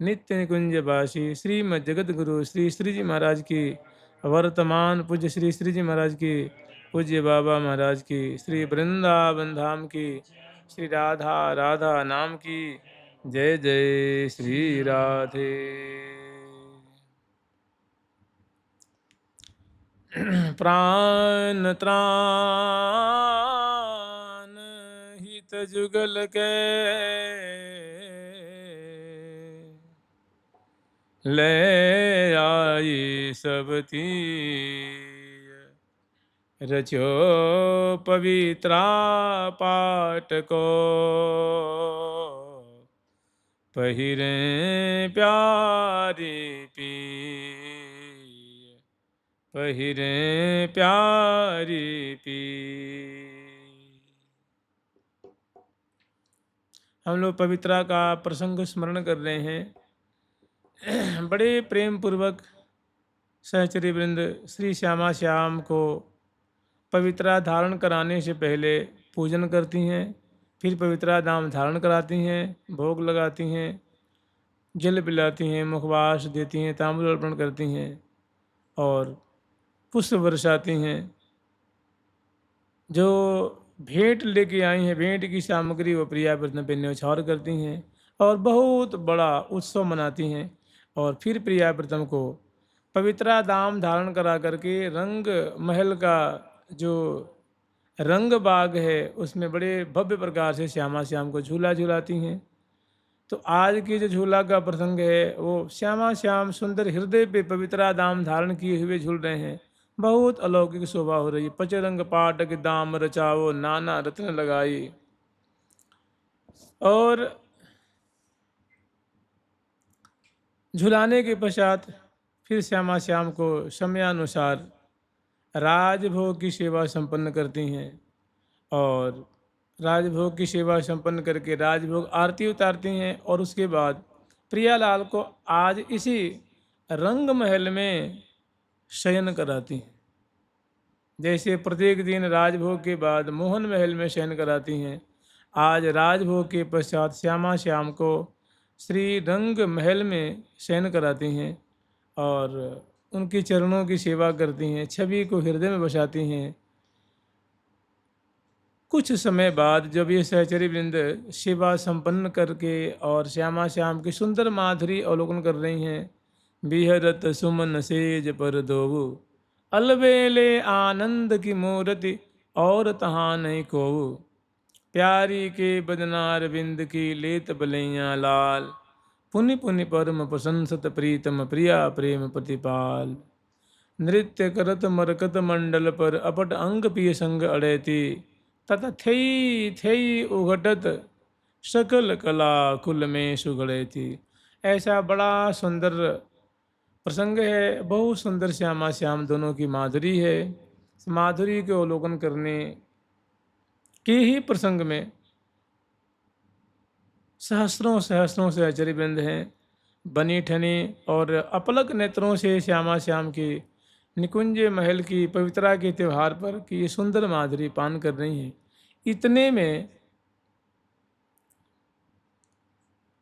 नित्य निकुंजवासी श्रीमद् जगत गुरु श्री श्री जी महाराज की, वर्तमान पूज्य श्री श्री जी महाराज की, पूज्य बाबा महाराज की, श्री वृंदावन धाम की, श्री राधा राधा नाम की। जय जय श्री राधे। प्राण त्राण हित जुगल के, ले आई सब तीय रचो पवित्रा पाठ को, पहिरे प्यारी पी, पहिरे प्यारी पी। हम लोग पवित्रा का प्रसंग स्मरण कर रहे हैं। बड़े प्रेम पूर्वक सहचरी वृंद श्री श्यामा श्याम को पवित्रा धारण कराने से पहले पूजन करती हैं, फिर पवित्रा नाम धारण कराती हैं, भोग लगाती हैं, जल पिलाती हैं, मुखवास देती हैं, तांबूल अर्पण करती हैं और पुष्प बरसाती हैं। जो भेंट लेके आई हैं, भेंट की सामग्री वो प्रिया व्रत पे न्यौछावर करती हैं और बहुत बड़ा उत्सव मनाती हैं। और फिर प्रिया व्रतम को पवित्रा दाम धारण करा करके रंग महल का जो रंग बाग है उसमें बड़े भव्य प्रकार से श्यामा श्याम को झूला झूलाती हैं। तो आज के जो झूला का प्रसंग है वो श्यामा श्याम सुंदर हृदय पे पवित्रा दाम धारण किए हुए झूल रहे हैं। बहुत अलौकिक शोभा हो रही है। पचरंग पाटक दाम रचाओ, नाना रत्न लगाई। और झुलाने के पश्चात फिर श्यामा श्याम को समयानुसार राजभोग की सेवा संपन्न करती हैं और राजभोग की सेवा संपन्न करके राजभोग आरती उतारती हैं। और उसके बाद प्रियालाल को आज इसी रंग महल में शयन कराती हैं। जैसे प्रत्येक दिन राजभोग के बाद मोहन महल में शयन कराती हैं, आज राजभोग के पश्चात श्यामा श्याम को श्री रंग महल में शयन कराती हैं और उनके चरणों की सेवा करती हैं, छवि को हृदय में बसाती हैं। कुछ समय बाद जब ये सहचरी वृंद सेवा संपन्न करके और श्यामा श्याम की सुंदर माधुरी अवलोकन कर रही हैं, बिहरत सुमन सेज पर दोऊ, अलबेले आनंद की मूर्ति और तहाँ नहीं कोऊ, प्यारी के बदनार बिंद की लेत बलैया लाल, पुनि पुनि परम प्रशंसत प्रीतम प्रिया प्रेम प्रतिपाल, नृत्य करत मरकत मंडल पर अपट अंग पिय संग अड़ैती, तथा थेई थेई उघटत सकल कला कुल में सुगड़े थी। ऐसा बड़ा सुंदर प्रसंग है। बहुत सुंदर श्यामा श्याम दोनों की माधुरी है। माधुरी के अवलोकन करने के ही प्रसंग में सहस्रों सहस्रों से सहचरीवृंद हैं, बनी ठनी और अपलक नेत्रों से श्यामा श्याम की निकुंज महल की पवित्रा के त्यौहार पर की ये सुंदर माधुरी पान कर रही हैं। इतने में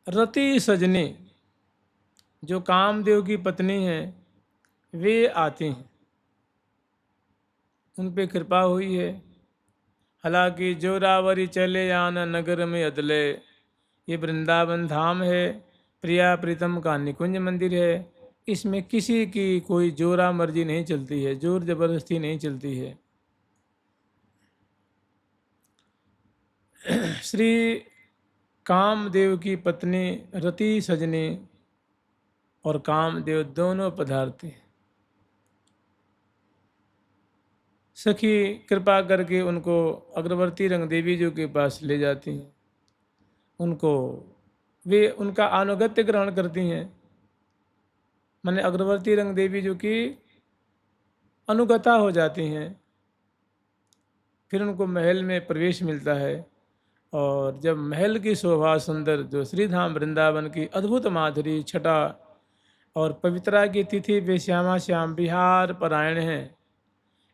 रति सजनी जो कामदेव की पत्नी हैं वे आती हैं, उन पे कृपा हुई है। हालांकि जोरावरी चले आना नगर में अदले, ये वृंदावन धाम है, प्रिया प्रीतम का निकुंज मंदिर है। इसमें किसी की कोई जोरा मर्जी नहीं चलती है, जोर जबरदस्ती नहीं चलती है। श्री कामदेव की पत्नी रति सजनी और कामदेव दोनों पधारते। सखी कृपा करके उनको अग्रवर्ती रंग देवी जी के पास ले जाती हैं, उनको वे उनका अनुगत्य ग्रहण करती हैं। माने अग्रवर्ती रंग देवी जी की अनुगता हो जाती हैं। फिर उनको महल में प्रवेश मिलता है और जब महल की शोभा सुंदर जो श्रीधाम वृंदावन की अद्भुत माधुरी छटा और पवित्रा की तिथि पे श्यामा श्याम बिहार परायण हैं,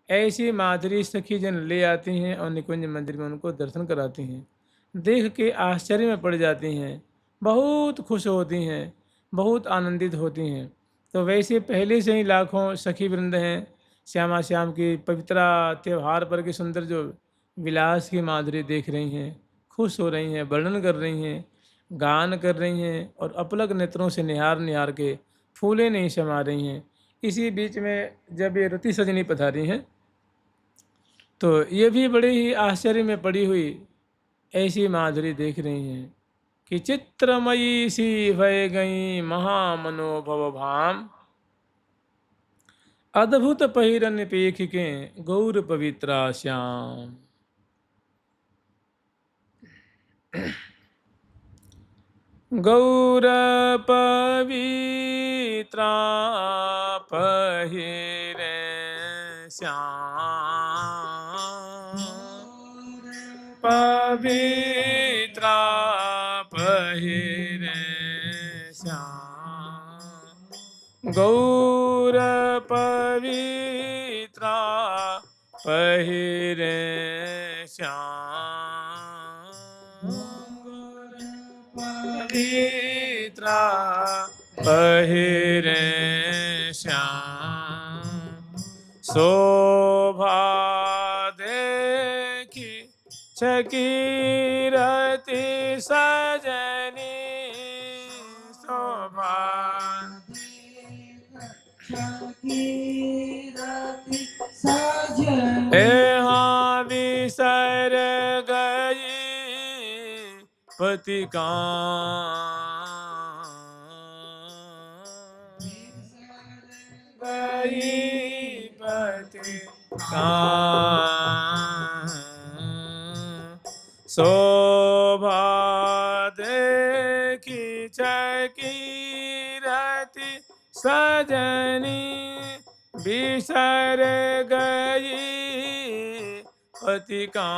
ऐसी माधुरी सखी जन ले आती हैं और निकुंज मंदिर में उनको दर्शन कराती हैं। देख के आश्चर्य में पड़ जाती हैं, बहुत खुश होती हैं, बहुत आनंदित होती हैं। तो वैसे पहले से ही लाखों सखी वृंद हैं, श्यामा श्याम की पवित्रा त्यौहार पर के सुंदर जो विलास की माधुरी देख रही हैं, खुश हो रही हैं, वर्णन कर रही हैं, गान कर रही हैं और अपलक नेत्रों से निहार निहार के फूले नहीं समा रही हैं। इसी बीच में जब ये रति सजनी पधारी हैं, तो ये भी बड़े ही आश्चर्य में पड़ी हुई ऐसी माधुरी देख रही हैं कि चित्रमयी सी भय गई महामनोभव भाम, अद्भुत पहिरन पेख के गौर पवित्रा श्याम। गौर पवित्रा पहिरे श्याम, पवित्रा पहिरे श्याम। गौर पवित्रा पहिरे श्याम, पवित्रा पहिरे श्याम। शोभा देखी छकीरति सजनी, शोभा यहाँ बिसर गई पति का, गई पति का। शोभा देखी छकीरति सजनी, बिसर गई पति का।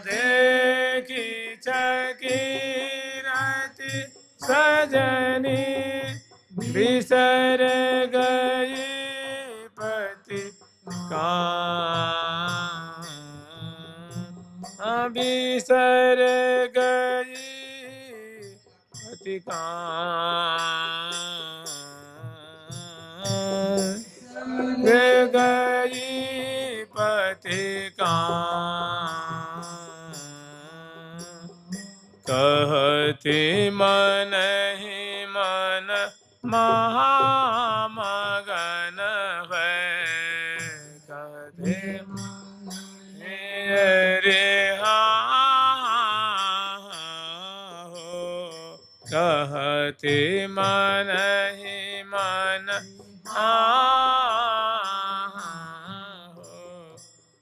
देखी छकीरति सजनी, बिसर गई पति का, बिसर गई पति का। गई पति का, कहती मन ही मन महामगन है, कहते रे हो, कहते मन ही मन हो,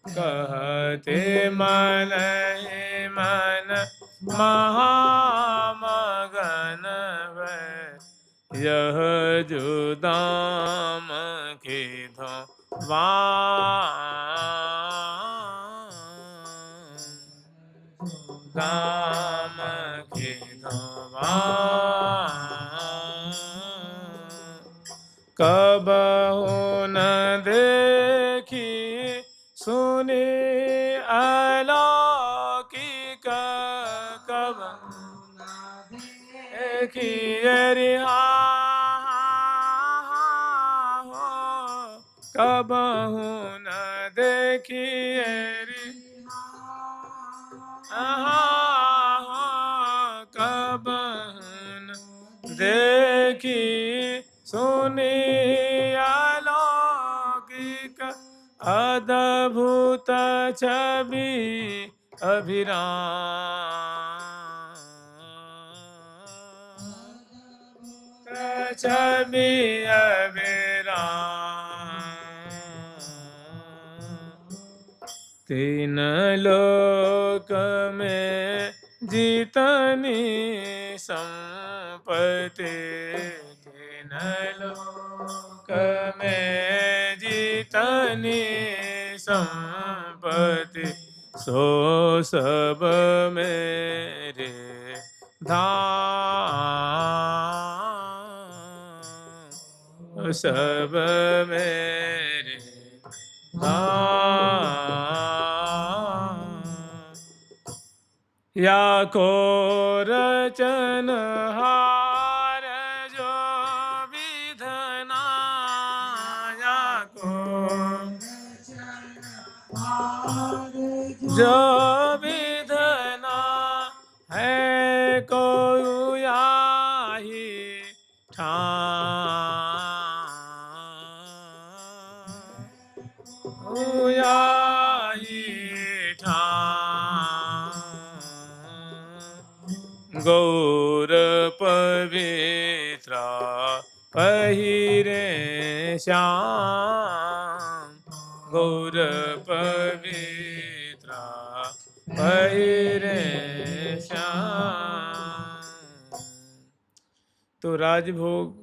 कहते मन ही मन महामगन है। यह जो दाम के दाम के कबहु न देखी सुनी अलौकिक, कबहु न देखी रिहा हो, कबहु न देखी कबहु न देखी सुनी अलौकिक, अद्भुत छवि अभिराम, छवि अभिराम। तीन लोक में जितनी संपत्ति, तीन लोक में जितनी संपत्ति, सो सब मेरे धाम, सब मेरे धाम। को रचनहार जो विधना को जो विधना है को याही गौर पवित्रा पहिरे श्याम गौर पवित्रा पहिरे श्याम। तो राजभोग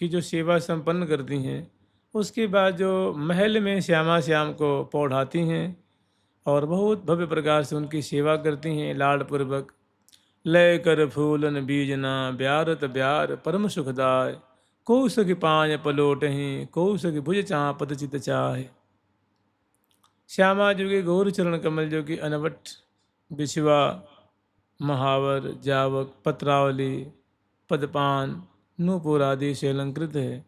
की जो सेवा संपन्न करती हैं, उसके बाद जो महल में श्यामा श्याम को पौढ़ाती हैं और बहुत भव्य प्रकार से उनकी सेवा करती हैं लाडपूर्वक। लय कर फूलन बीजना ब्यारत ब्यार परम सुखदाय कौसक पाँय पलोटहीं कौसक भुज चापत चित चाहे। श्यामा जो कि गौर चरण कमल जो कि अनवट बिछवा महावर जावक पत्रावली पदपान नूपुर आदि से अलंकृत है।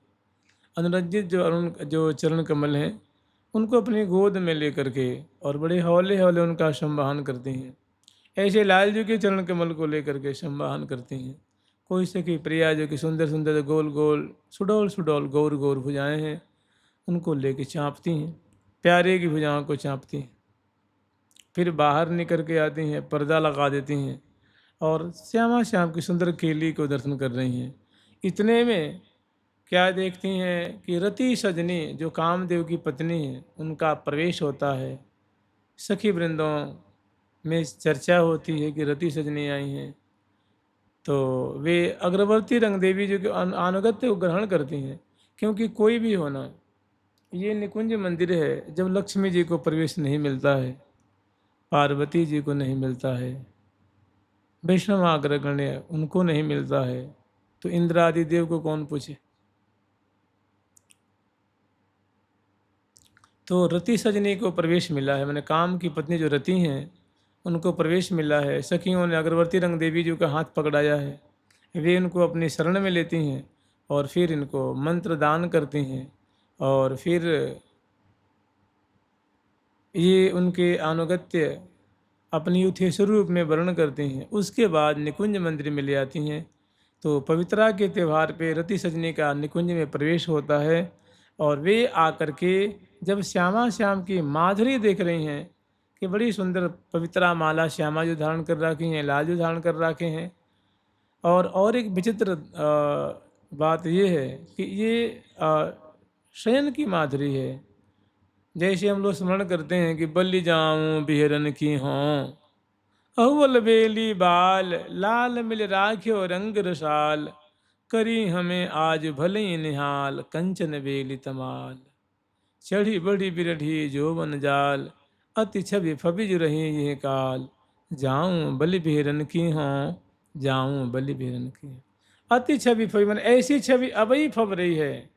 अनुरंजित जो अरुण जो चरण कमल हैं उनको अपनी गोद में लेकर के और बड़े हौले हौले उनका संवाहन करती हैं। ऐसे लाल जी के चरण कमल को लेकर के संवाहन करती हैं। कोई सखी प्रिया जो कि सुंदर सुंदर गोल गोल सुडौल सुडौल गौर गौर भुजाएं हैं उनको लेके चाँपती हैं, प्यारे की भुजाओं को चाँपती हैं। फिर बाहर निकल के आती हैं, पर्दा लगा देती हैं और श्यामा श्याम की सुंदर केली को दर्शन कर रही हैं। इतने में क्या देखती हैं कि रति सजनी जो कामदेव की पत्नी है उनका प्रवेश होता है। सखी वृंदों में चर्चा होती है कि रति सजनी आई हैं, तो वे अग्रवर्ती रंग देवी जो कि अनुगत्य को ग्रहण करती हैं। क्योंकि कोई भी होना, ये निकुंज मंदिर है, जब लक्ष्मी जी को प्रवेश नहीं मिलता है, पार्वती जी को नहीं मिलता है, वैष्णव अग्रगण्य उनको नहीं मिलता है, तो इंद्र आदि देव को कौन पूछे। तो रति सजनी को प्रवेश मिला है, मैंने काम की पत्नी जो रति हैं उनको प्रवेश मिला है। सखियों ने अग्रवर्ती रंग देवी जी का हाथ पकड़ाया है, वे इनको अपनी शरण में लेती हैं और फिर इनको मंत्र दान करती हैं और फिर ये उनके अनुगत्य अपनी युथेश्वर रूप में वर्ण करते हैं। उसके बाद निकुंज मंदिर में ले आती हैं। तो पवित्रा के त्यौहार पे रति सजनी का निकुंज में प्रवेश होता है और वे आकर के जब श्यामा श्याम की माधुरी देख रही हैं कि बड़ी सुंदर पवित्रा माला श्यामा जो धारण कर रखी हैं, लाल जो धारण कर रखे हैं। और एक विचित्र बात ये है कि ये शयन की माधुरी है। जैसे हम लोग स्मरण करते हैं कि बल्ली जाऊं बिहरन की हों अव्वल बेली बाल लाल मिल राख्यो रंग रसाल करी हमें आज भले निहाल कंचन बेली तमाल चढ़ी बड़ी बिरढ़ी जोवन जाल अति छवि फबिज रही ये काल जाऊं बलि बिहरन की हों जाऊं बलि बिहरन की। अति छवि फबी मन ऐसी छवि अबई फब रही है,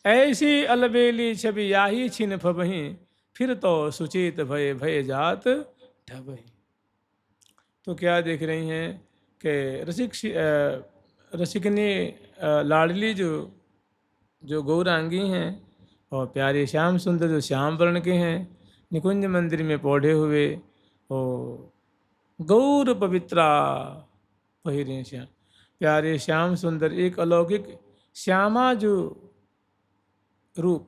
ऐसी अलबेली छवि याही छिन फबही फिर तो सुचेत भय भय जात ढबही। तो क्या देख रही हैं कि रसिकनी लाडली जो जो गौरांगी हैं और प्यारे श्याम सुंदर जो श्याम वर्ण के हैं, निकुंज मंदिर में पौधे हुए और गौर पवित्रा पहिरे श्याम, प्यारे श्याम सुंदर एक अलौकिक श्यामा जो रूप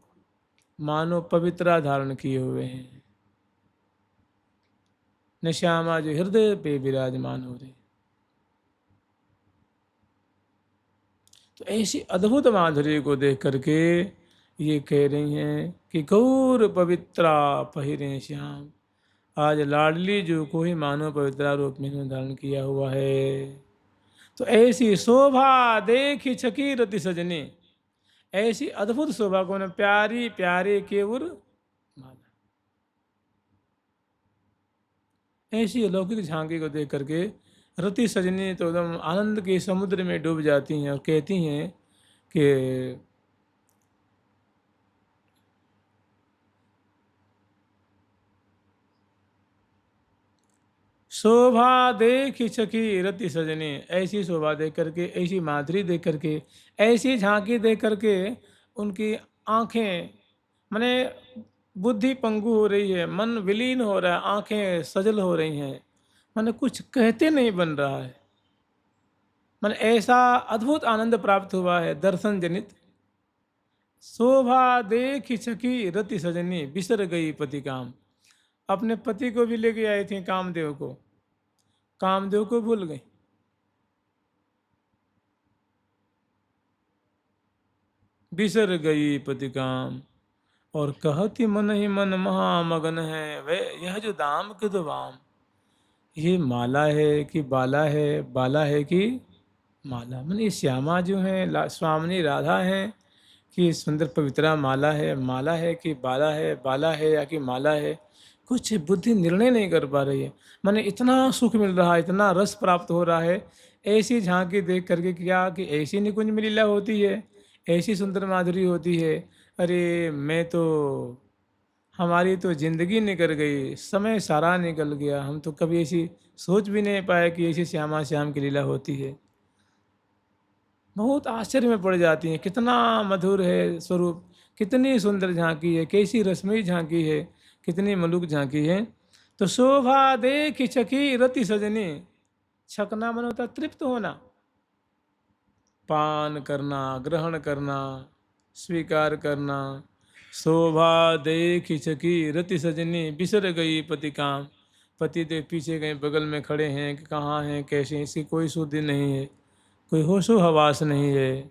मानो पवित्रा धारण किए हुए हैं, न श्यामा जो हृदय पे विराजमान हो रहे। तो ऐसी अद्भुत माधुरी को देख करके ये कह रही हैं कि गौर पवित्रा पहिरे श्याम, आज लाडली जो को ही मानो पवित्रा रूप में धारण किया हुआ है। तो ऐसी शोभा देखी छकी रति सजनी, ऐसी अद्भुत शोभा को न प्यारी प्यारे केवुर माला। ऐसी अलौकिक झांकी को देख करके रति सजनी तो एकदम आनंद के समुद्र में डूब जाती हैं और कहती हैं कि शोभा देख सखी रति सजनी, ऐसी शोभा देख करके, ऐसी माधुरी देख करके, ऐसी झांकी देख करके उनकी आंखें, माने बुद्धि पंगु हो रही है, मन विलीन हो रहा है, आंखें सजल हो रही हैं, माने कुछ कहते नहीं बन रहा है। माने ऐसा अद्भुत आनंद प्राप्त हुआ है दर्शन जनित। शोभा देख सखी रति सजनी, बिसर गई पति काम। अपने पति को भी लेके आई थी, कामदेव को, कामदेव को भूल गई। बिसर गई पति काम, और कहती मन ही मन महामगन है वे, यह जो दाम के दो वाम। ये माला है कि बाला है, बाला है कि माला, माने ये श्यामा जो है स्वामिनी राधा है कि सुंदर पवित्रा माला है, माला है कि बाला है, बाला है या कि माला है, कुछ बुद्धि निर्णय नहीं कर पा रही है। माने इतना सुख मिल रहा है, इतना रस प्राप्त हो रहा है, ऐसी झांकी देख करके, क्या कि ऐसी निकुंज में लीला होती है, ऐसी सुंदर माधुरी होती है। अरे मैं तो, हमारी तो ज़िंदगी निकल गई, समय सारा निकल गया, हम तो कभी ऐसी सोच भी नहीं पाए कि ऐसी श्यामा श्याम की लीला होती है। बहुत आश्चर्य में पड़ जाती हैं, कितना मधुर है स्वरूप, कितनी सुंदर झांकी है, कैसी रश्मि झांकी है, कितनी मलुक झांकी है। तो शोभा देख छकी रति सजनी, छकना मन होता तृप्त होना, पान करना, ग्रहण करना, स्वीकार करना। शोभा देख छकी रति सजनी, बिसर गई पति काम। पति देव पीछे कहीं बगल में खड़े हैं कि कहाँ हैं, कैसे हैं, इसकी कोई सुधि नहीं है, कोई होशो हवास नहीं है।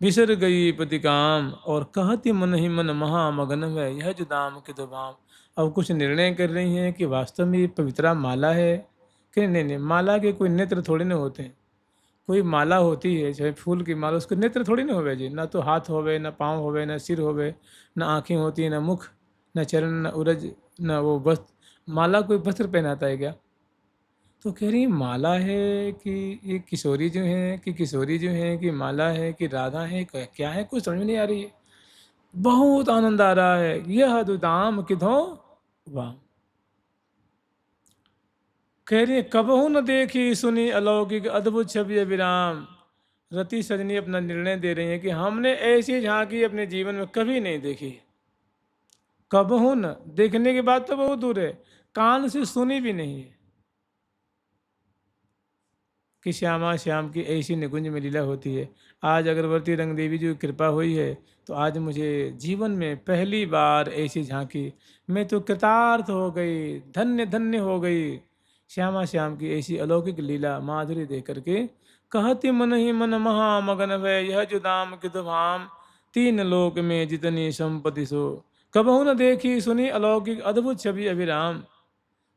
बिसर गई पति काम, और कहती मन ही मन महामगन है, यह जो दाम के दो भाम। अब कुछ निर्णय कर रही हैं कि वास्तव में ये पवित्रा माला है कि नहीं। नहीं, माला के कोई नेत्र थोड़े ना होते हैं। कोई माला होती है चाहे फूल की माला, उसके नेत्र थोड़ी ना होवे जी, ना तो हाथ होवे, ना पाँव होवे, ना सिर होवे, ना आँखें होती है, ना मुख, ना चरण, ना उरज, ना वो वस्त्र। माला कोई वस्त्र पहनाता है क्या? तो कह रही माला है कि ये किशोरी जो है, कि किशोरी जो है, कि माला है कि राधा है, क्या है, कुछ समझ में नहीं आ रही है। बहुत आनंद आ रहा है। यह दुदाम किधो वाह। कह रही है कबहू न देखी सुनी अलौकिक अद्भुत छवि अभिराम। रति सजनी अपना निर्णय दे रही है कि हमने ऐसी झांकी अपने जीवन में कभी नहीं देखी। कबहू न, देखने की बात तो बहुत दूर है, कान से सुनी भी नहीं है कि श्यामा श्याम की ऐसी निकुंज में लीला होती है। आज अगरवर्ती रंग देवी जी की कृपा हुई है, तो आज मुझे जीवन में पहली बार ऐसी झांकी, मैं तो कृतार्थ हो गई, धन्य धन्य हो गई। श्यामा श्याम की ऐसी अलौकिक लीला माधुरी देख करके, कहती मन ही मन महामगन वै, यह जो दाम कि धाम, तीन लोक में जितनी संपत्ति सो, कबहू न देखी सुनी अलौकिक अद्भुत छवि अभिराम।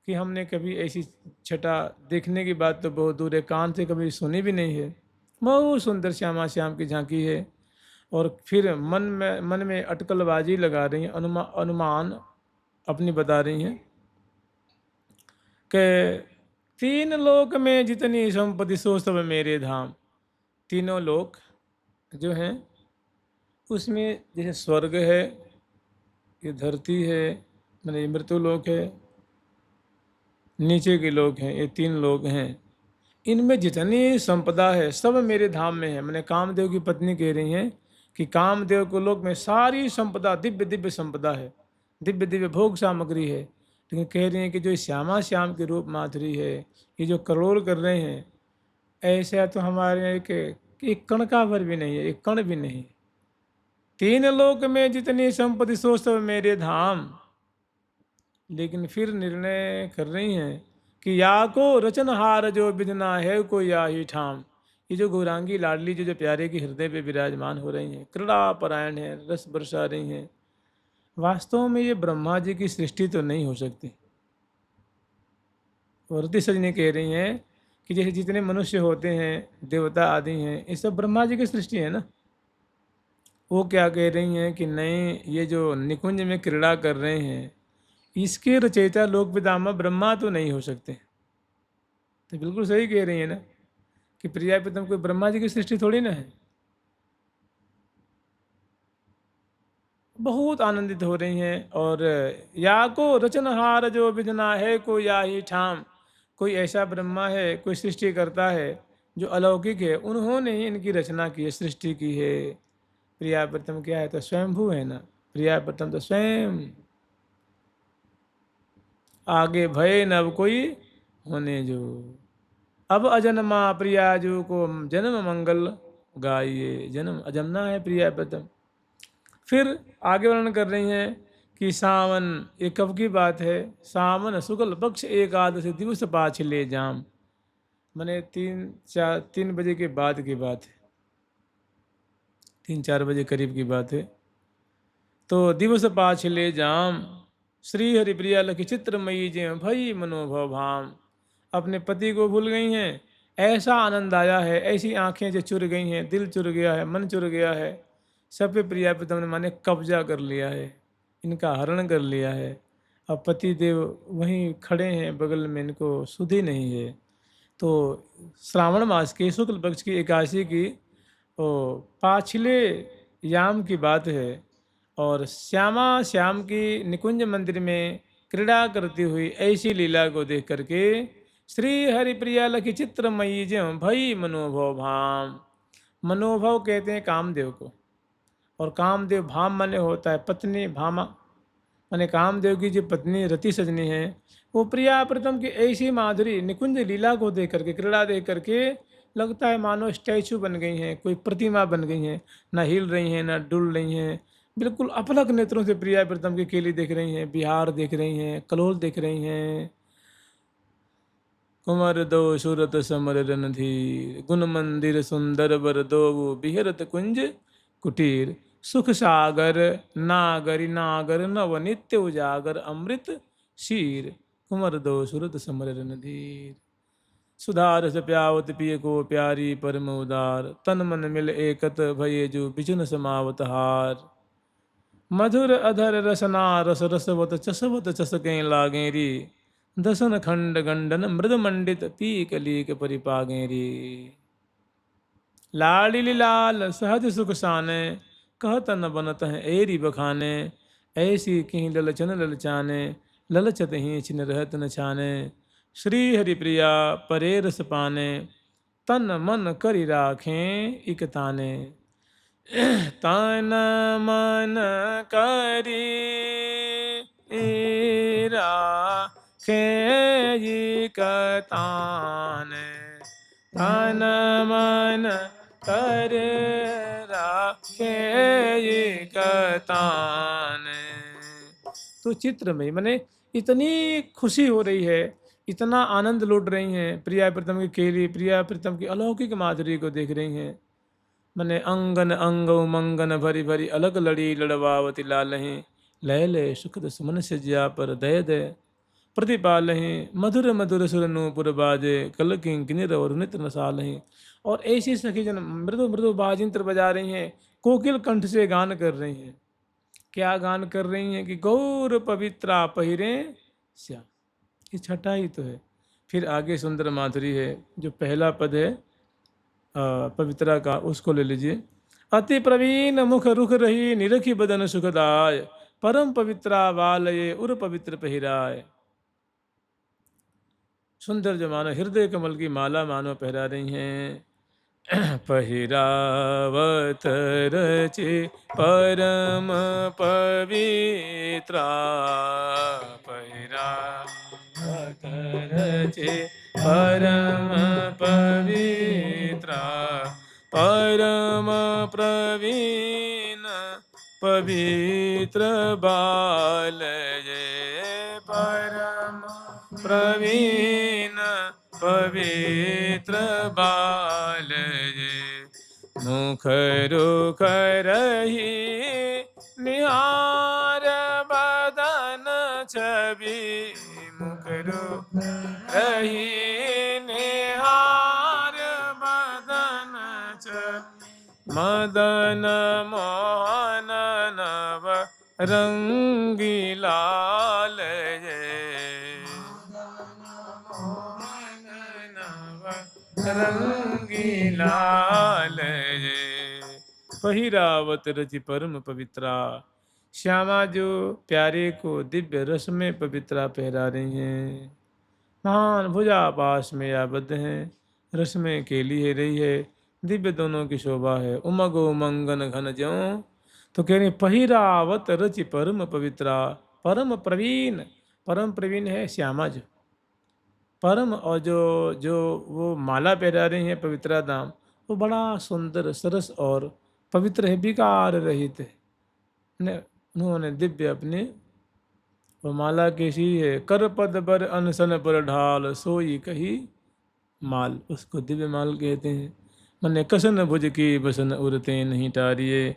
कि हमने कभी ऐसी छटा देखने की बात तो बहुत दूर है, कान से कभी सुनी भी नहीं है। बहुत सुंदर श्यामा श्याम की झांकी है। और फिर मन में अटकलबाजी लगा रही हैं, अनुमान अपनी बता रही हैं कि तीन लोक में जितनी संपत्ति सो सब मेरे धाम। तीनों लोक जो हैं उसमें जैसे स्वर्ग है, ये धरती है, मैंने मृत्यु लोक है, नीचे के लोग हैं, ये तीन लोग हैं, इनमें जितनी संपदा है सब मेरे धाम में है। मैंने कामदेव की पत्नी कह रही हैं कि कामदेव को लोक में सारी संपदा, दिव्य दिव्य संपदा है, दिव्य दिव्य भोग सामग्री है। लेकिन कह रही हैं कि जो श्यामा श्याम की रूप माधुरी है, ये जो करोल कर रहे हैं, ऐसा तो हमारे एक कण का भर भी नहीं है, एक कण भी नहीं। तीन लोक में जितनी संपत्ति सो सब मेरे धाम। लेकिन फिर निर्णय कर रही हैं कि या को रचनहार जो विधना है को या ही ठाम। ये जो गौरांगी लाडली जो प्यारे की हृदय पे विराजमान हो रही हैं, क्रीड़ा परायण है, रस बरसा रही हैं, वास्तव में ये ब्रह्मा जी की सृष्टि तो नहीं हो सकती। वरती सजनी कह रही हैं कि जैसे जितने मनुष्य होते हैं, देवता आदि हैं, ये सब ब्रह्मा जी की सृष्टि है ना। वो क्या कह रही हैं कि नहीं, ये जो निकुंज में क्रीड़ा कर रहे हैं, इसके रचयिता लोक पितामह ब्रह्मा तो नहीं हो सकते। तो बिल्कुल सही कह रही है ना कि प्रिया प्रीतम कोई ब्रह्मा जी की सृष्टि थोड़ी ना है। बहुत आनंदित हो रही हैं। और या को रचनहार जो विधना है को या ही ठाम, कोई ऐसा ब्रह्मा है, कोई सृष्टि करता है जो अलौकिक है, उन्होंने ही इनकी रचना की है, सृष्टि की है। प्रिया प्रथम क्या है, तो स्वयंभू है ना, प्रिया प्रथम तो स्वयं, आगे भय नव कोई होने जो, अब अजन्मा प्रियाजू को जन्म मंगल गाइए। जन्म अजन्मा है प्रिया प्रथम। फिर आगे वर्णन कर रही हैं कि सावन, ये कब की बात है, सावन शुक्ल पक्ष एकादश दिवस पाछले जाम, मैंने 3 बजे के बाद की बात है, 3-4 बजे करीब की बात है। तो दिवस पाछले जाम, श्री हरिप्रिया लखी चित्रमयी जे भई मनोभव भाम, अपने पति को भूल गई हैं, ऐसा आनंद आया है, ऐसी आंखें जो चुर गई हैं, दिल चुर गया है, मन चुर गया है, सब पे प्रिया प्रीतम ने माने कब्जा कर लिया है, इनका हरण कर लिया है। अब पति देव वहीं खड़े हैं बगल में, इनको सुधि नहीं है। तो श्रावण मास के शुक्ल पक्ष की एकादशी की ओ पाछले याम की बात है, और श्यामा श्याम की निकुंज मंदिर में क्रीड़ा करती हुई ऐसी लीला को देख करके श्री हरिप्रिया लखी चित्रमयी ज्यों भई मनोभव भाम, मनोभव कहते हैं कामदेव को, और कामदेव भाम माने होता है पत्नी, भामा माने कामदेव की जो पत्नी रति सजनी है, वो प्रिया प्रथम की ऐसी माधुरी निकुंज लीला को देख करके, क्रीड़ा देख करके लगता है मानो स्टैचू बन गई हैं, कोई प्रतिमा बन गई हैं, ना हिल रही हैं ना डुल रही हैं, बिल्कुल अपलक नेत्रों से प्रिया प्रथम की केली देख रही हैं, बिहार देख रही हैं, कलोल देख रही हैं। कुंवर दो सूरत समर रणधीर, गुण मंदिर सुंदर बर दो, बिहरत कुंज कुटीर, सुख सागर नागरी नागर नव नित्य उजागर अमृत शीर, कुंवर दो सूरत समर रणधीर। सुधार से प्यावत पिय को प्यारी परम उदार, तन मन मिल एकत भये जो बिचुन समावत हार। मधुर अधर रसना रस रसवत चसवत चसकें लागेरी, दसन खंड गंडन मृद मंडित पीक लीक परिपागेरी। लाडिली लाल सहज सुख साने, कहत न बनत है एरी बखाने, ऐसी कहीं ललचन ललचाने, ललचत ही छिन रहत न छाने। श्री हरिप्रिया परे रस पाने, तन मन करि राखें इकताने। तन मन करी राखे कताने, तन मन कर राखे कताने। तो चित्र में मैंने इतनी खुशी हो रही है, इतना आनंद लूट रही हैं, प्रिया प्रीतम की केली, प्रिया प्रीतम की अलौकिक माधुरी को देख रही हैं। मने अंगन अंग मंगन भरी भरी अलग लड़ी लड़वावती लालहीं, लय लय सुखद सुमन से ज्या पर दय दय प्रतिपालहीं, मधुर मधुर सुर नूपुर बाजे, कल किंकिनिर और नित नसालहीं। और ऐसी सखी जन मृदु मृदु बाजिंत्र बजा रही हैं, कोकिल कंठ से गान कर रही हैं। क्या गान कर रही हैं कि गौर पवित्रा पहिरे श्याम, ये छठा ही तो है। फिर आगे सुंदर माधुरी है, जो पहला पद है पवित्रा का, उसको ले लीजिए। अति प्रवीण मुख रुख रही, निरखी बदन सुखदाय, परम पवित्रा वालये उर पवित्र पहिराय। सुंदर जो मानो हृदय कमल की माला मानो पहरा रही हैं। पहिरावत रचे परम पवित्रा, पहिरावत रचे परम पवित्रा, परम प्रवीण पवित्र बाल ये, परम प्रवीण पवित्र बाल ये। मुख रुख रही निहार बदन छवि, मुख रुख रही निहार बदन छवि, मदन मोहन नव रंगी लाल ये, रंगी लाल ये। पहिरावत रचि परम पवित्रा, श्यामा जो प्यारे को दिव्य रस में पवित्रा पहरा रही हैं। महान भुजा पास में आबद्ध हैं, रस में केली है रही है, दिव्य दोनों की शोभा है, उमगो मंगन घन ज्यों। तो कह रहे पहिरावत रचि परम पवित्रा, परम प्रवीण है श्यामा जी। परम और जो जो वो माला पहरा रही हैं पवित्रा दाम, वो बड़ा सुंदर सरस और पवित्र है, विकार रहित है। उन्होंने दिव्य अपने वो माला कैसी है, कर पद बर अनसन पर ढाल सोई कही माल, उसको दिव्य माल कहते हैं। मने कसन भुज की बसन उरते नहीं टारिये।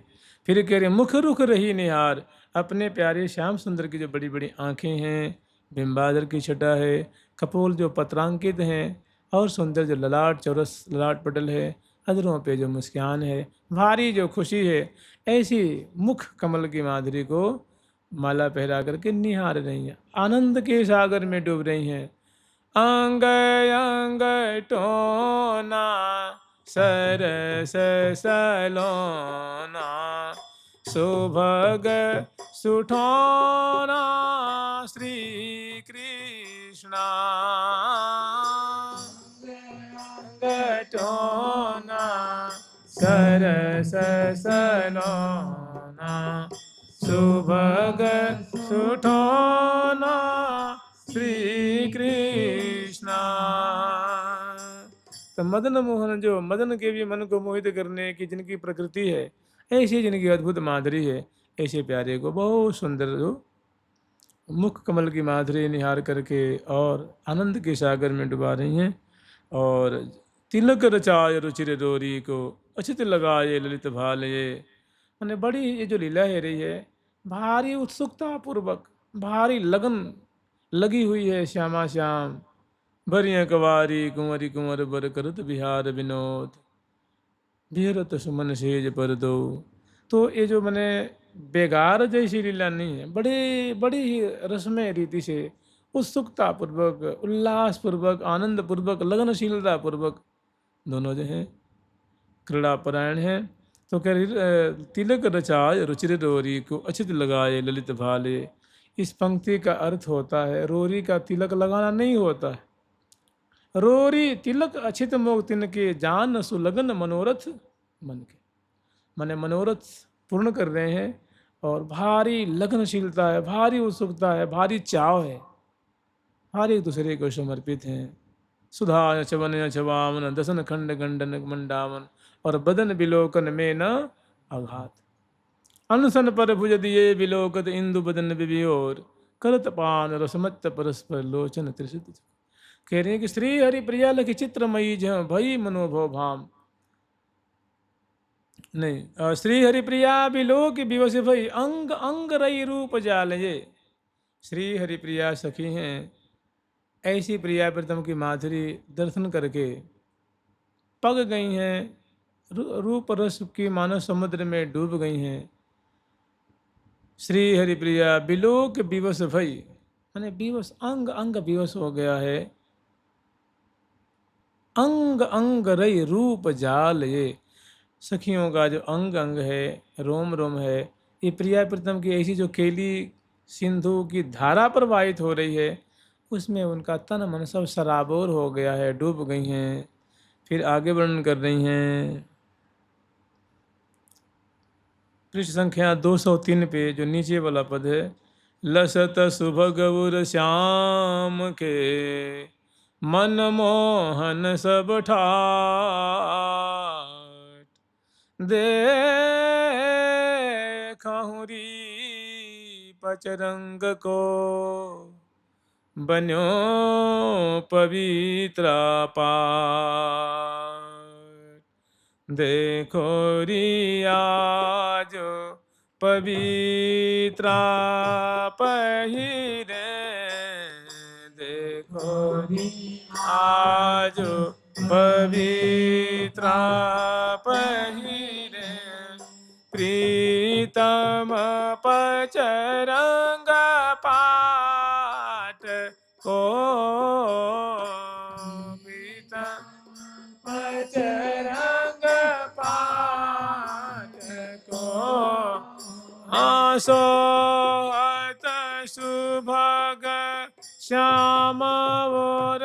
फिर कह रहे मुख रुख रही निहार, अपने प्यारे श्याम सुंदर की जो बड़ी बड़ी आंखें हैं, बिंबाधर की छटा है, कपोल जो पत्रांकित हैं, और सुंदर जो ललाट चौरस ललाट पटल है, अधरों पे जो मुस्कान है, भारी जो खुशी है, ऐसी मुख कमल की माधुरी को माला पहरा करके निहार रही हैं, आनंद के सागर में डूब रही हैं। अंग अंग टोना सरस सलोना, सुभग सुठोना श्री कृष्णा। अंग टोना सरस सलोना, सुभग सुठोना श्री कृष्णा। तो मदन मोहन जो मदन के भी मन को मोहित करने की जिनकी प्रकृति है, ऐसी जिनकी अद्भुत माधुरी है, ऐसे प्यारे को बहुत सुंदर जो मुख कमल की माधुरी निहार करके और आनंद के सागर में डुबा रही हैं। और तिलक रचाय रुचिर डोरी को, अचित लगाए ललित भालये। मैंने बड़ी ये जो लीला है रही है, भारी उत्सुकता पूर्वक, भारी लगन लगी हुई है श्यामा श्याम। भरिया कवारी कुंवरी कुंवर बर करत बिहार विनोद, बिहरत सुमन सेज पर दो। तो ये जो मैंने बेगार जैसी लीला नहीं है, बड़ी बड़ी ही रसमय रीति से उत्सुकता पूर्वक, उल्लास पूर्वक, आनंद पूर्वक, लगनशीलता पूर्वक दोनों जो हैं क्रीड़ा परायण हैं। तो कह रही तिलक रचाय रुचिर रोरी को, अचित लगाए ललित भाले। इस पंक्ति का अर्थ होता है रोरी का तिलक लगाना नहीं होता है, रोरी तिलक अचित मोग तिनके, जान सुलगन मनोरथ मन के। माने मनोरथ पूर्ण कर रहे हैं और भारी लगनशीलता है, भारी उत्सुकता है, भारी चाव है, भारी एक दूसरे को समर्पित हैं। सुधा चवन चवामन दसन खंड गंडन मंडावन, और बदन बिलोकन में न आघात। अनसन पर भुज दिए बिलोकत इंदु बदन बिबियोर, करत पान रसमत्त परस्पर लोचन त्रिसित। कह रहे हैं कि श्री हरि प्रिया लखी चित्रमयी जह भई मनोभव भाम। नहीं, श्री हरि प्रिया बिलोक विवश भई अंग अंग रई रूप जालये। श्री हरि प्रिया सखी हैं, ऐसी प्रिया प्रीतम की माधुरी दर्शन करके पग गई हैं, रूप रस की मानव समुद्र में डूब गई हैं। श्री हरि प्रिया बिलोक विवश भई, माने विवश अंग अंग विवश हो गया है। अंग अंग रई रूप जाल, ये सखियों का जो अंग अंग है, रोम रोम है, ये प्रिया प्रीतम की ऐसी जो केली सिंधु की धारा प्रवाहित हो रही है, उसमें उनका तन मन सब सराबोर हो गया है, डूब गई हैं। फिर आगे वर्णन कर रही हैं पृष्ठ संख्या 203 पे जो नीचे वाला पद है, लसत सुभगुर श्याम के, मन मोहन सब ठाट, देखहुरी पचरंग को, बन्यो पवित्रा पाट। देखो रिया जो पवित्रा पहिरे, देखो आज पवित्रा पहिरे, प्रीतम पचरंग पाट को, प्रीतम पचरंग पाट को, आसोहत सुभग श्याम और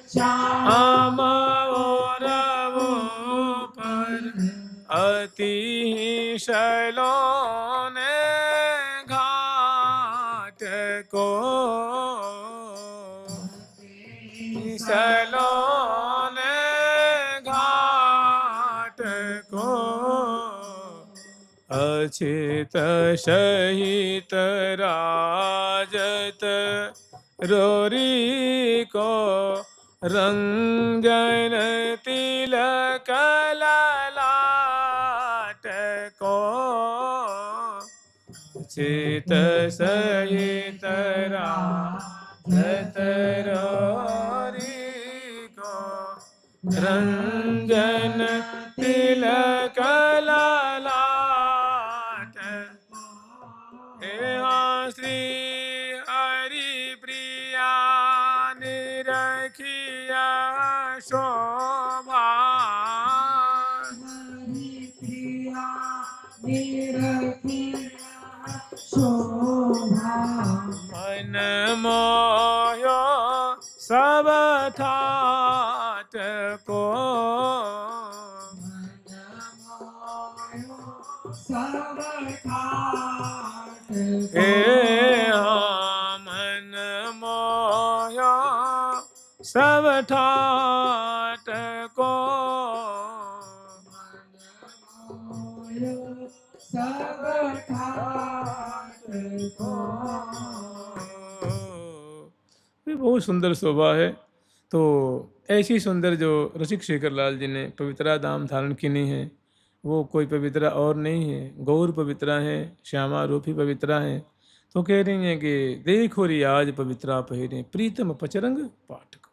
श्याम और वो पर अति सलोने घाट को सलोने घाट को अचित सहित राजत रोरी को रंजन तिलक ललाट को चित सहित राजत रोरी को रंजन तिलक ललाट श्री हरि प्रिया निरखिया शोभा मन मोयो सब ठाट को मन मोयो सब ठाट को ये बहुत सुंदर शोभा है। तो ऐसी सुंदर जो रसिक शेखर लाल जी ने पवित्रा धाम धारण की है वो कोई पवित्रा और नहीं है, गौर पवित्रा है, श्यामा रूपी पवित्रा है। तो कह रही हैं कि देखो री आज पवित्रा पहिरे प्रीतम पचरंग पाठक।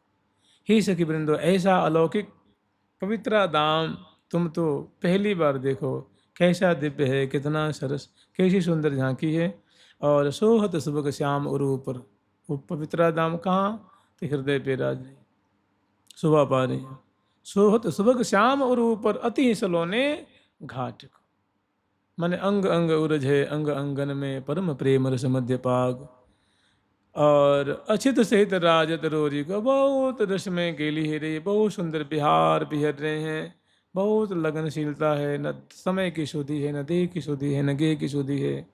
ही सखी वृंदो ऐसा अलौकिक पवित्रा धाम तुम तो पहली बार देखो, कैसा दिव्य है, कितना सरस, कैसी सुंदर झांकी है। और सोहत सुबह श्याम उरूपर, वो पवित्रा धाम कहाँ, तो हृदय पे राज रही, शोभा पा रही है। सोहत सुबह श्याम उरूपर अति सलोने घाट को, माने अंग अंग उरझे अंग अंगन में परम प्रेम रस मध्य पाग। और अचित सहित राजत रोरी को बहुत रस में गेली है रही, बहुत सुंदर बिहार बिहर रहे हैं, बहुत लगनशीलता है, न समय की शुद्धि है, न देह की शुद्धि है, न गेह की शुद्धि है।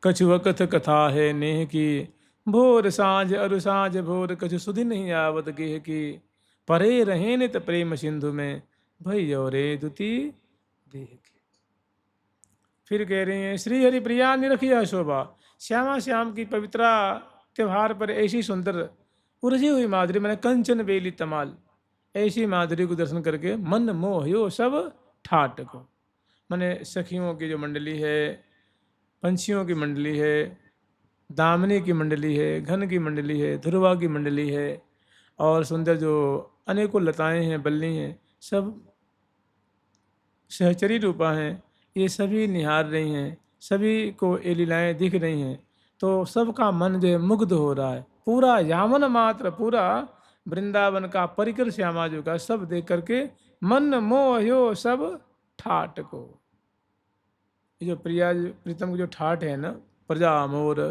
कछु वकथ कथा है नेह की, भोर सांझ अरु सांझ भोर कछु सुधि नहीं आवत गेह की। परे रहे नित प्रेम सिंधु में भैयो रे दुति देह की। फिर कह रही हैं श्री हरि प्रिया निरखिया शोभा, श्यामा श्याम की पवित्रा त्योहार पर ऐसी सुंदर उलझी हुई माधुरी, मैंने कंचन बेली तमाल, ऐसी माधुरी को दर्शन करके मन मोहयो सब ठाट को। मैंने सखियों की जो मंडली है, पंछियों की मंडली है, दामिनी की मंडली है, घन की मंडली है, ध्रुवा की मंडली है, और सुंदर जो अनेकों लताएं हैं, बल्ली हैं, सब सहचरी रूपा हैं, ये सभी निहार रही हैं, सभी को ये लीलाएँ दिख रही हैं। तो सबका मन जो है मुग्ध हो रहा है। पूरा यामन मात्र, पूरा वृंदावन का परिकर श्यामा जी का सब देख करके मन मोह्यो सब ठाट को। ये जो प्रिया प्रीतम की जो ठाट है ना, प्रजा मोर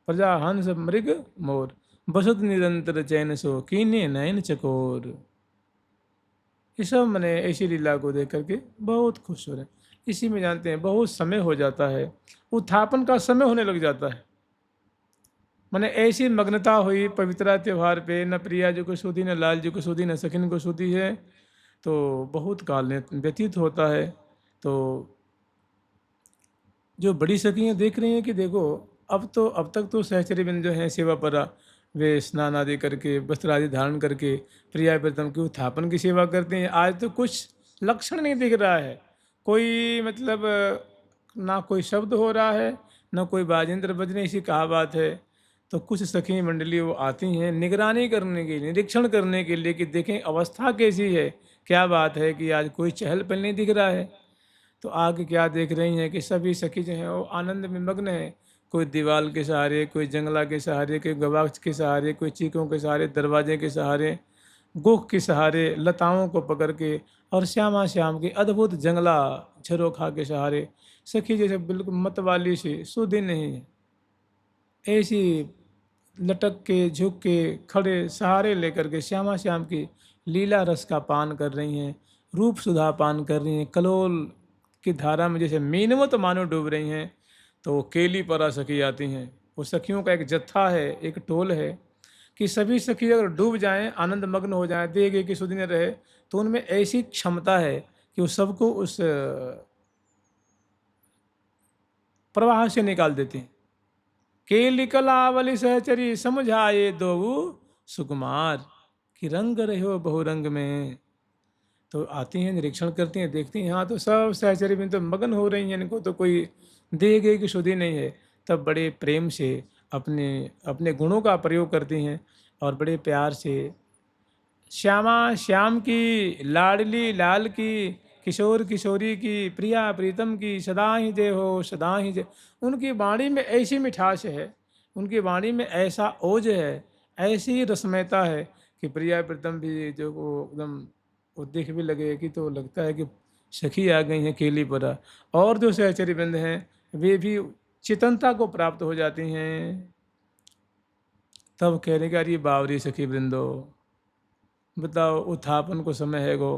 प्रजा हंस मृग मोर, बसत निरंतर चैन सो कीने नयन चकोर। ये सब मैंने ऐसी लीला को देख करके बहुत खुश हो रहे हैं। इसी में जानते हैं बहुत समय हो जाता है, उत्थापन का समय होने लग जाता है। मैंने ऐसी मग्नता हुई पवित्रा त्यौहार पे, न प्रिया जी को सुधी, न लाल जी को सुधी, न सखिन को सुधी है, तो बहुत काल व्यतीत होता है। तो जो बड़ी सखियाँ देख रही हैं कि देखो अब तक तो सहचरी बिंद जो हैं सेवा परा, वे स्नान आदि करके वस्त्र आदि धारण करके प्रिया प्रीतम की उत्थापन की सेवा करते हैं। आज तो कुछ लक्षण नहीं दिख रहा है, कोई मतलब ना कोई शब्द हो रहा है, ना कोई बाजेंद्र बज रहे, इसी कहा बात है। तो कुछ सखी मंडली वो आती हैं निगरानी करने के लिए, निरीक्षण करने के लिए कि देखें अवस्था कैसी है, क्या बात है कि आज कोई चहल पहल नहीं दिख रहा है। तो आगे क्या देख रही हैं कि सभी सखी जो हैं वो आनंद में मग्न है, कोई दीवाल के सहारे, कोई जंगला के सहारे, कोई गवाक्ष के सहारे, कोई चीखों के सहारे, दरवाजे के सहारे, गोख के सहारे, लताओं को पकड़ के, और श्यामा श्याम की अद्भुत जंगला झरोखा के सहारे सखी जैसे बिल्कुल मत वाली सी सुधी नहीं है, ऐसी लटक के, झुक के, खड़े सहारे लेकर के श्यामा श्याम की लीला रस का पान कर रही हैं, रूप सुधा पान कर रही हैं, कलोल की धारा में जैसे मीनवत मानो डूब रही हैं। तो वो केली परा सखी आती हैं। वो सखियों का एक जत्था है, एक टोल है कि सभी सखी अगर डूब जाएं, आनंद मग्न हो जाएं, देह की सुधि न रहे, तो उनमें ऐसी क्षमता है कि वो सबको उस प्रवाह से निकाल देती हैं। केली कलावली सहचरी समझाए दोऊ सुकुमार कि रंग रहो बहुरंग में। तो आती हैं, निरीक्षण करती हैं, देखती हैं हाँ तो सब सहचरी में तो मगन हो रही हैं, इनको तो कोई देह गेह की शुद्धि नहीं है। तब बड़े प्रेम से अपने अपने गुणों का प्रयोग करती हैं और बड़े प्यार से श्यामा श्याम की, लाडली लाल की, किशोर किशोरी की, प्रिया प्रीतम की सदा ही जय हो, सदा ही जय। उनकी वाणी में ऐसी मिठास है, उनकी वाणी में ऐसा ओज है, ऐसी रसमयता है कि प्रिया प्रीतम भी जो वो एकदम वो देख भी लगे कि तो लगता है कि सखी आ गई हैं केली परा। और जो सहचरी वृंद हैं वे भी चेतनता को प्राप्त हो जाती हैं। तब कहने का, ये बावरी सखी वृंदो, बताओ उत्थापन को समय है गो,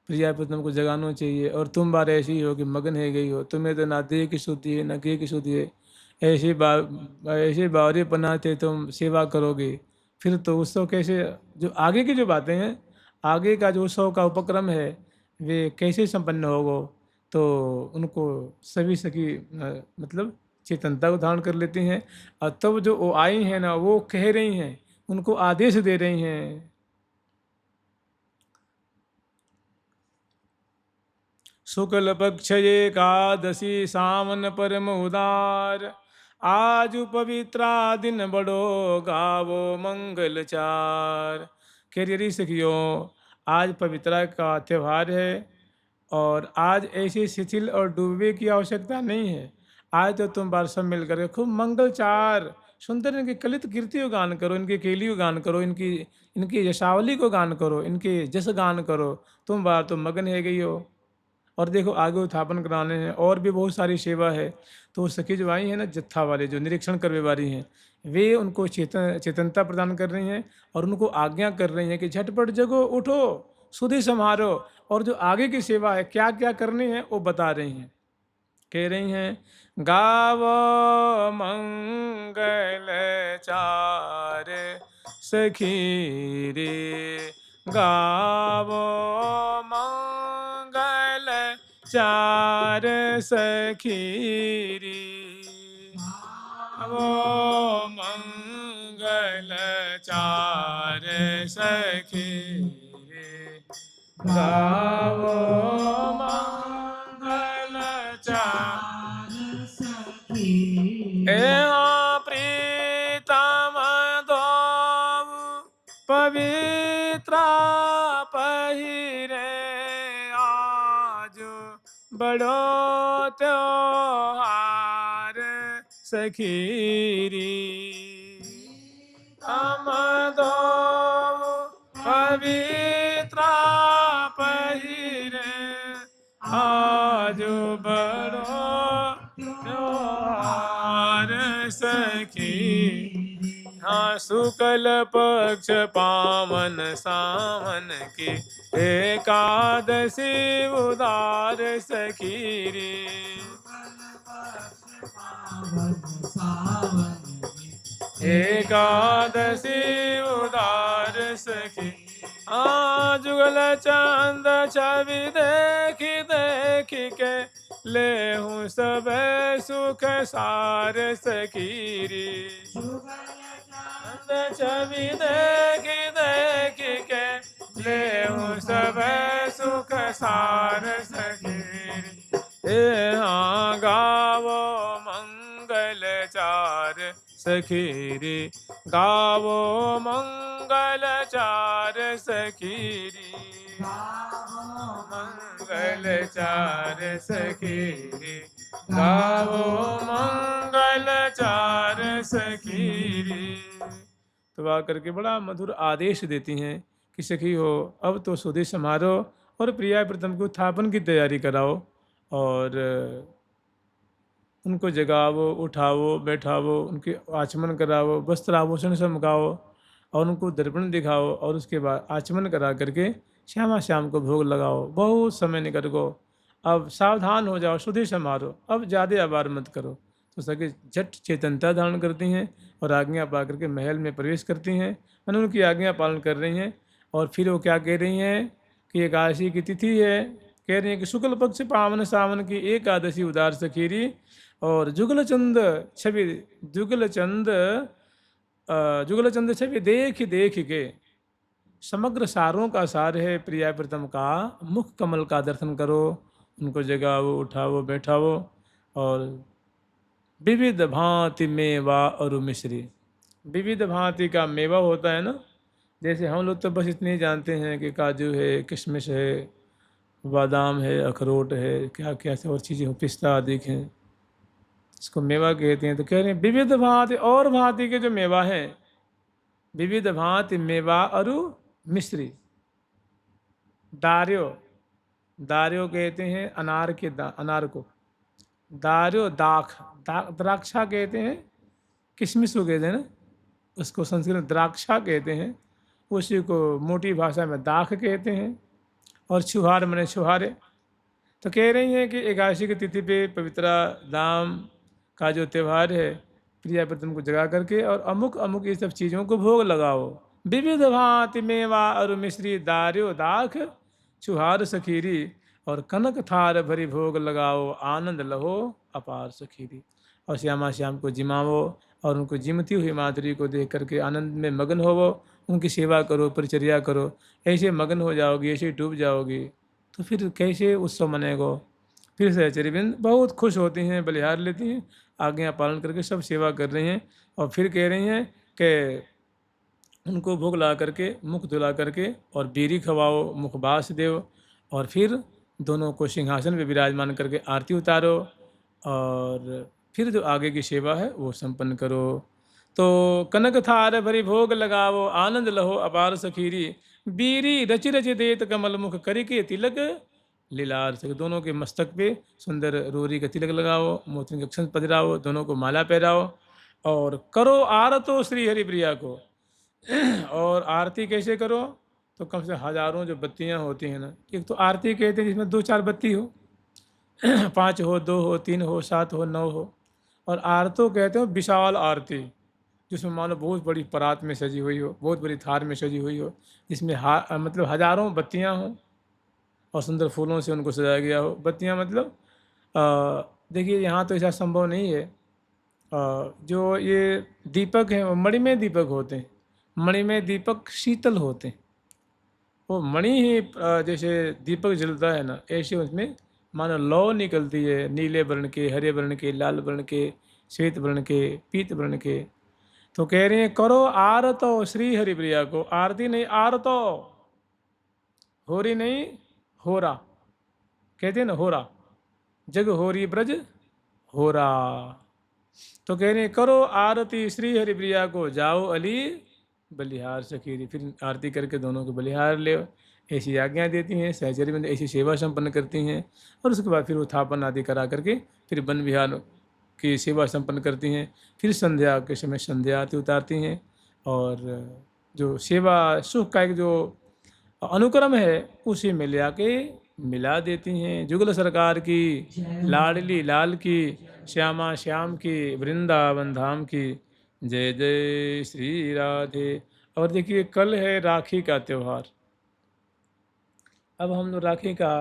प्रिया प्रीतम को जगाना चाहिए, और तुम बार ऐसी हो कि मगन है गई हो, तुम्हें तो ना देह की शुद्धि है ना गेह की शुद्धि है, ऐसे बावरे बनाते तुम सेवा करोगे, फिर तो उत्सव कैसे, जो आगे की जो बातें हैं, आगे का जो उत्सव का उपक्रम है वे कैसे संपन्न होगो। तो उनको सभी सखी मतलब चेतनता को धारण कर लेती हैं। और तब जो वो आई हैं ना, वो कह रही हैं, उनको आदेश दे रही हैं, शुक्ल पक्ष एकादशी सावन परम उदार, आज पवित्रा दिन बड़ो गावो मंगल चार। कह सखियों, आज पवित्रा का त्यौहार है और आज ऐसे शिथिल और डूबे की आवश्यकता नहीं है। आज तो तुम बार सब मिलकर के खूब मंगलचार सुंदर इनकी कलित कीर्ति को गान करो, इनकी केली को गान करो, इनकी इनकी यशावली को गान करो, इनके जस गान करो। तुम बार तो मगन है गई हो, और देखो आगे उत्थापन कराने हैं और भी बहुत सारी सेवा है। तो सखी जो आई हैं ना, जत्था वाले जो निरीक्षण करने वाली हैं, वे उनको चेतनता प्रदान कर रही हैं और उनको आज्ञा कर रही हैं कि झटपट जगो, उठो, सुधि समारो। और जो आगे की सेवा है, क्या क्या करनी है, वो बता रही हैं। कह रही हैं, गाव मंगल चार सखी रे, गाव मंगल चार सखी रे, गावो मंगल चार सखी रे, गावो मंगल चार सखी। प्रीतम दो पवित्रा पहिरे, आज बड़ो त्योहार सखीरी। हम दो पवित्रा पहिरे, आज बड़ो त्योहार सखी। हाँ, शुक्ल पक्ष पावन सावन की एकादशी उदार सखीरी। एकादशी उदार सखी, जुगल चंद छवि देखी देखी के, ले हूँ सब सुख सार सखीरी। चंद छवि देखी देखी के, ले हूँ सब सुख सार सखीरी। हाँ, गावो मंगल चार सखीरी, गावो मंगल चार सखीरी, गावो मंगल चार सखीरी, गावो मंगल चार सखीरी। तो आकर के बड़ा मधुर आदेश देती हैं कि सखी हो, अब तो सुधि समारो और प्रिया प्रीतम को उत्थापन की तैयारी कराओ। और उनको जगावो, उठावो, बैठावो, उनके आचमन करावो, वस्त्र आभूषण चमकाओ और उनको दर्पण दिखाओ और उसके बाद आचमन करा करके श्यामा श्याम को भोग लगाओ। बहुत समय निकट गो, अब सावधान हो जाओ, सुधि समारो, अब ज़्यादा आबार मत करो। तो सके झट चेतनता धारण करती हैं और आज्ञा पा करके महल में प्रवेश करती हैं, मैंने उनकी आज्ञा पालन कर रही हैं। और फिर वो क्या कह रही हैं कि एकादशी की तिथि है, कह रही हैं कि शुक्ल पक्ष पावन सावन की एकादशी उदार सखीरी और जुगल चंद छवि, जुगल चंद जुगल चंद छवि देख देख के समग्र सारों का सार है प्रिया प्रीतम का मुख कमल का दर्शन करो। उनको जगाओ, उठाओ, बैठाओ और विविध भांति मेवा और मिश्री। विविध भांति का मेवा होता है ना, जैसे हम लोग तो बस इतने ही जानते हैं कि काजू है, किशमिश है, बादाम है, अखरोट है, क्या क्या और चीज़ें हो, पिस्ता आदि हैं, इसको मेवा कहते हैं। तो कह रहे हैं विविध भांति और भांति के जो मेवा हैं, विविध भांति मेवा और मिश्री। दार्यो, दार्यो कहते हैं अनार के अनार को, दार्यो दाख, द्राक्षा कहते हैं, किशमिश को कहते हैं ना, उसको संस्कृत में द्राक्षा कहते हैं, उसी को मोटी भाषा में दाख कहते हैं। और छुहार मने छुहारे। तो कह रही हैं कि एकादशी की तिथि पे पवित्रा धाम का जो त्यौहार है, प्रिया प्रीतम को जगा करके और अमुक अमुक ये सब चीज़ों को भोग लगाओ। विविध भांति मेवा और मिश्री दार्यो दाख छुहार सखीरी और कनक थार भरी भोग लगाओ, आनंद लहो अपार सखीरी। और श्यामा श्याम को जिमावो और उनको जिमती हुई माधुरी को देख करके आनंद में मगन होवो, उनकी सेवा करो, परिचर्या करो। ऐसे मगन हो जाओगी, ऐसे डूब जाओगी तो फिर कैसे उत्सव मनेगो। फिर सहचरीबिंद बहुत खुश होती हैं, बलिहार लेती हैं, आज्ञा पालन करके सब सेवा कर रही हैं। और फिर कह रही हैं कि उनको भोग ला करके मुख धुला करके और बीरी खवाओ, मुखबास देव और फिर दोनों को सिंहासन में विराजमान करके आरती उतारो और फिर जो आगे की सेवा है वो संपन्न करो। तो कनक थार भरी भोग लगावो, आनंद लहो अपार सखीरी, बीरी रचि रचि देत कमल मुख करिके तिलक लीलार से। दोनों के मस्तक पे सुंदर रोरी का तिलक लगाओ, मोतियों के अक्षत पजराओ, दोनों को माला पहराओ और करो आरतो श्री हरि प्रिया को। और आरती कैसे करो, तो कम से हजारों जो बत्तियां होती हैं ना, एक तो आरती कहते हैं जिसमें 2-4 बत्ती हो, 5 हो, 2 हो, 3 हो, 7 हो, 9 हो। और आरतो कहते हो विशाल आरती, जिसमें मानो बहुत बड़ी परात में सजी हुई हो, बहुत बड़ी थार में सजी हुई हो, जिसमें मतलब हजारों बत्तियां हों और सुंदर फूलों से उनको सजाया गया हो। बत्तियां मतलब देखिए यहाँ तो ऐसा संभव नहीं है। जो ये दीपक हैं वो मणिमय दीपक होते हैं, मणिमय दीपक शीतल होते हैं। वो मणि ही जैसे दीपक जलता है ना, ऐसे उसमें मानो लौ निकलती है, नीले वर्ण के, हरे वर्ण के, लाल वर्ण के, श्वेत वर्ण के, पीत वर्ण के। तो कह रहे हैं करो आरतो श्री हरिप्रिया को। आरती नहीं, आरतो, होरी नहीं, होरा कहते हैं ना, होरा जग होरी ब्रज होरा। तो कह रहे हैं करो आरती श्री हरिप्रिया को, जाओ अली बलिहार सखीरी। फिर आरती करके दोनों को बलिहार ले, ऐसी आज्ञा देती हैं। सहचरी में ऐसी सेवा संपन्न करती हैं और उसके बाद फिर वो थापन आदि करा करके फिर वन विहार की सेवा संपन्न करती हैं। फिर संध्या के समय संध्या आरती उतारती हैं और जो सेवा सुख का एक जो अनुक्रम है उसी में ले आके मिला देती हैं। जुगल सरकार की, लाडली लाल की, श्यामा श्याम की, वृंदावन धाम की जय जय श्री राधे। और देखिए कल है राखी का त्यौहार। अब हम लोग राखी का